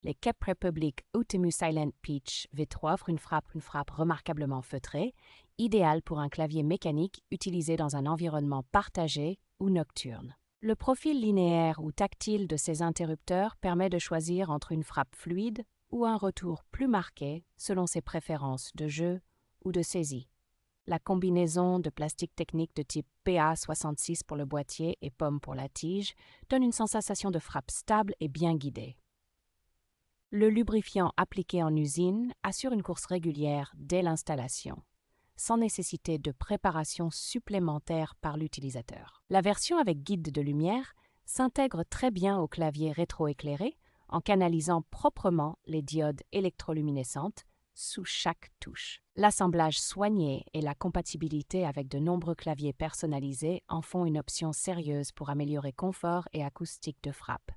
Les Czech Republic Ultimus Silent Pitch V3 offrent une frappe remarquablement feutrée, idéale pour un clavier mécanique utilisé dans un environnement partagé ou nocturne. Le profil linéaire ou tactile de ces interrupteurs permet de choisir entre une frappe fluide ou un retour plus marqué selon ses préférences de jeu ou de saisie. La combinaison de plastique technique de type PA66 pour le boîtier et pomme pour la tige donne une sensation de frappe stable et bien guidée. Le lubrifiant appliqué en usine assure une course régulière dès l'installation, sans nécessité de préparation supplémentaire par l'utilisateur. La version avec guide de lumière s'intègre très bien au clavier rétroéclairé en canalisant proprement les diodes électroluminescentes sous chaque touche. L'assemblage soigné et la compatibilité avec de nombreux claviers personnalisés en font une option sérieuse pour améliorer confort et acoustique de frappe.